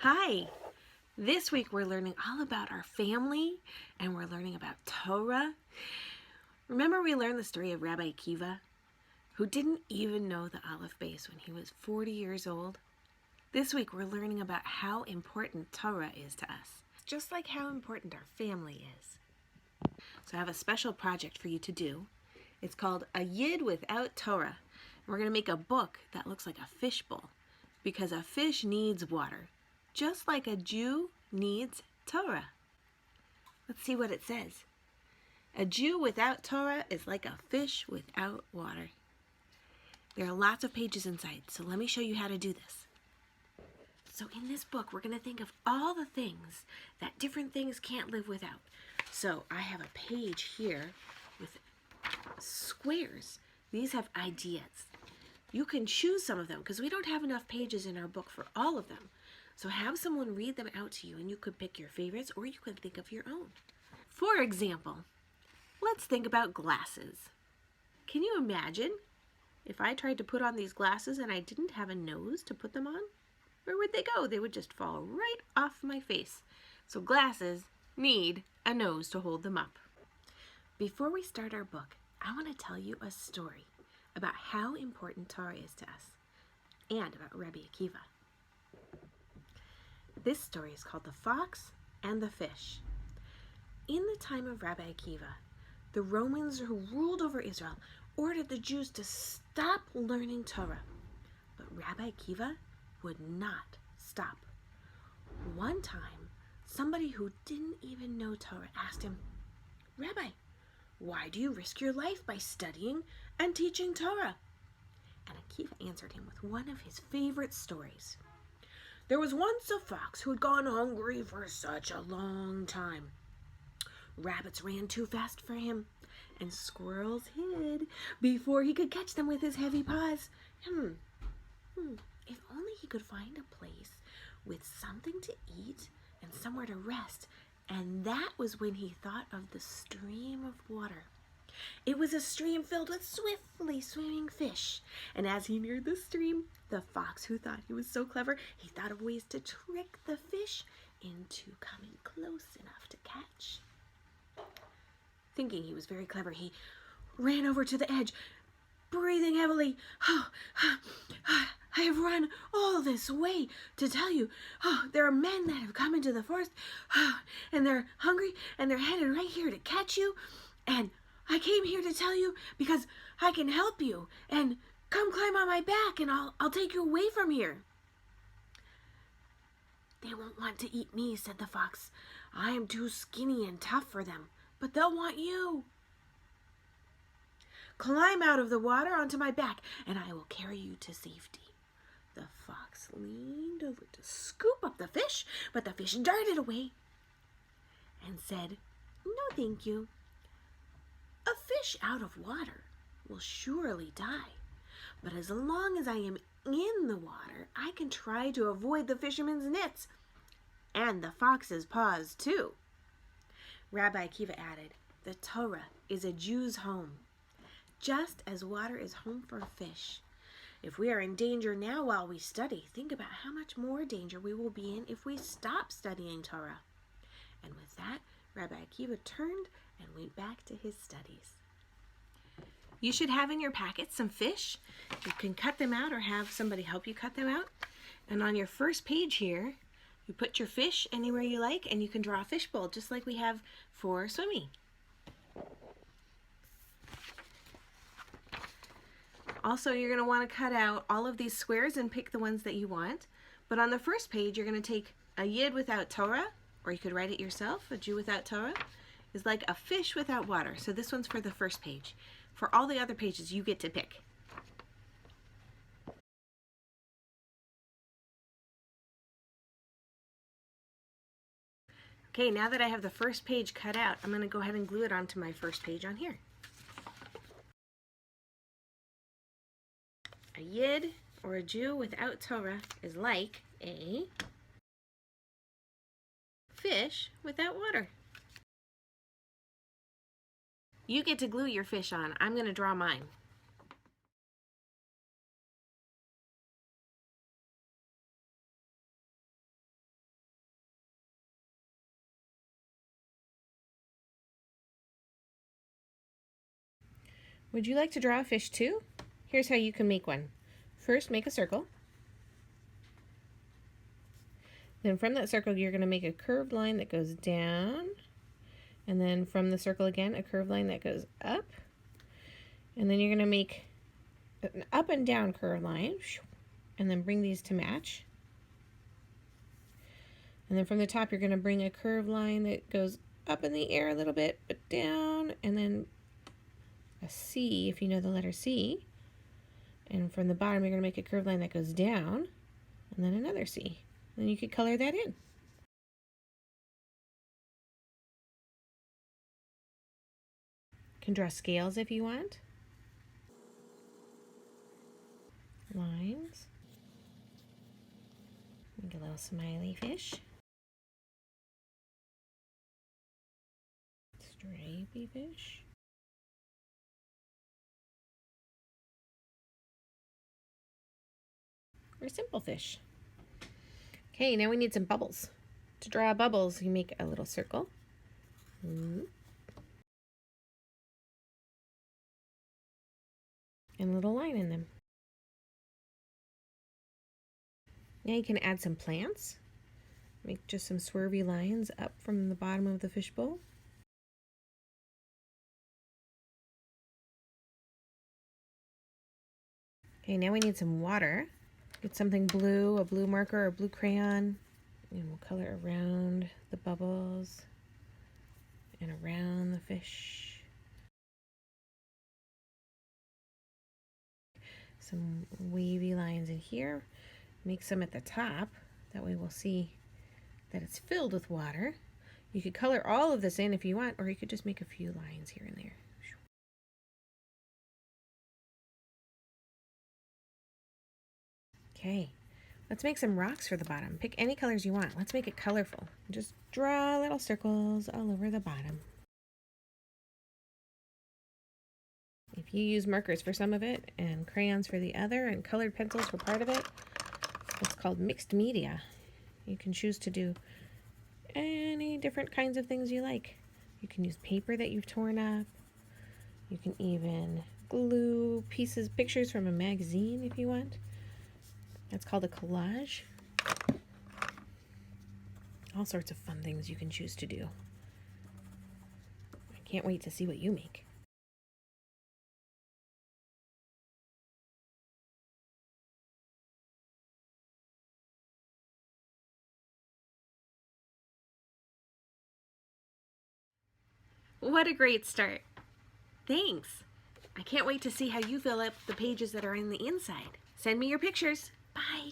Hi! This week we're learning all about our family and we're learning about Torah. Remember we learned the story of Rabbi Akiva, who didn't even know the Aleph Beis when he was 40 years old? This week we're learning about how important Torah is to us, just like how important our family is. So I have a special project for you to do. It's called A Yid Without Torah. We're going to make a book that looks like a fishbowl, because a fish needs water, just like a Jew needs Torah. Let's see what it says. A Jew without Torah is like a fish without water. There are lots of pages inside, so let me show you how to do this. So in this book, we're going to think of all the things that different things can't live without. So I have a page here with squares. These have ideas. You can choose some of them because we don't have enough pages in our book for all of them. So have someone read them out to you and you could pick your favorites or you could think of your own. For example, let's think about glasses. Can you imagine if I tried to put on these glasses and I didn't have a nose to put them on? Where would they go? They would just fall right off my face. So glasses need a nose to hold them up. Before we start our book, I want to tell you a story about how important Torah is to us and about Rabbi Akiva. This story is called The Fox and the Fish. In the time of Rabbi Akiva, the Romans who ruled over Israel ordered the Jews to stop learning Torah. But Rabbi Akiva would not stop. One time, somebody who didn't even know Torah asked him, "Rabbi, why do you risk your life by studying and teaching Torah?" And Akiva answered him with one of his favorite stories. There was once a fox who had gone hungry for such a long time. Rabbits ran too fast for him, and squirrels hid before he could catch them with his heavy paws. If only he could find a place with something to eat and somewhere to rest. And that was when he thought of the stream of water. It was a stream filled with swiftly swimming fish. And as he neared the stream, the fox, who thought he was so clever, he thought of ways to trick the fish into coming close enough to catch. Thinking he was very clever, he ran over to the edge, breathing heavily. I have run all this way to tell you, there are men that have come into the forest, and they're hungry, and they're headed right here to catch you, and I came here to tell you because I can help you, and come climb on my back, and I'll take you away from here. They won't want to eat me, said the fox. I am too skinny and tough for them, but they'll want you. Climb out of the water onto my back, and I will carry you to safety. The fox leaned over to scoop up the fish, but the fish darted away and said, "No, thank you. A fish out of water will surely die, but as long as I am in the water, I can try to avoid the fisherman's nets and the fox's paws too." Rabbi Akiva added, "The Torah is a Jew's home, just as water is home for a fish. If we are in danger now while we study, think about how much more danger we will be in if we stop studying Torah." And with that, Rabbi Akiva turned and went back to his studies. You should have in your packet some fish. You can cut them out or have somebody help you cut them out. And on your first page here, you put your fish anywhere you like, and you can draw a fishbowl just like we have for swimming. Also, you're going to want to cut out all of these squares and pick the ones that you want. But on the first page, you're going to take a Yid without Torah, or you could write it yourself. A Jew without Torah is like a fish without water. So this one's for the first page. For all the other pages, you get to pick. Okay, now that I have the first page cut out, I'm going to go ahead and glue it onto my first page on here. A Yid, or a Jew without Torah, is like a fish without water. You get to glue your fish on. I'm going to draw mine. Would you like to draw a fish too? Here's how you can make one. First, make a circle. Then from that circle, you're going to make a curved line that goes down. And then from the circle again, a curved line that goes up. And then you're going to make an up and down curved line. And then bring these to match. And then from the top, you're going to bring a curved line that goes up in the air a little bit, but down. And then a C, if you know the letter C. And from the bottom, you're going to make a curved line that goes down. And then another C. Then you could color that in. You can draw scales if you want. Lines. Make a little smiley fish. Stripey fish. Or simple fish. Okay, now we need some bubbles. To draw bubbles, you make a little circle. And a little line in them. Now you can add some plants. Make just some swervy lines up from the bottom of the fishbowl. Okay, now we need some water. Get something blue, a blue marker or a blue crayon, and we'll color around the bubbles and around the fish. Some wavy lines in here. Make some at the top. That way we'll see that it's filled with water. You could color all of this in if you want, or you could just make a few lines here and there. Okay, let's make some rocks for the bottom. Pick any colors you want. Let's make it colorful. Just draw little circles all over the bottom. If you use markers for some of it, and crayons for the other, and colored pencils for part of it, it's called mixed media. You can choose to do any different kinds of things you like. You can use paper that you've torn up. You can even glue pictures from a magazine if you want. That's called a collage. All sorts of fun things you can choose to do. I can't wait to see what you make. What a great start. Thanks. I can't wait to see how you fill up the pages that are in the inside. Send me your pictures. Bye.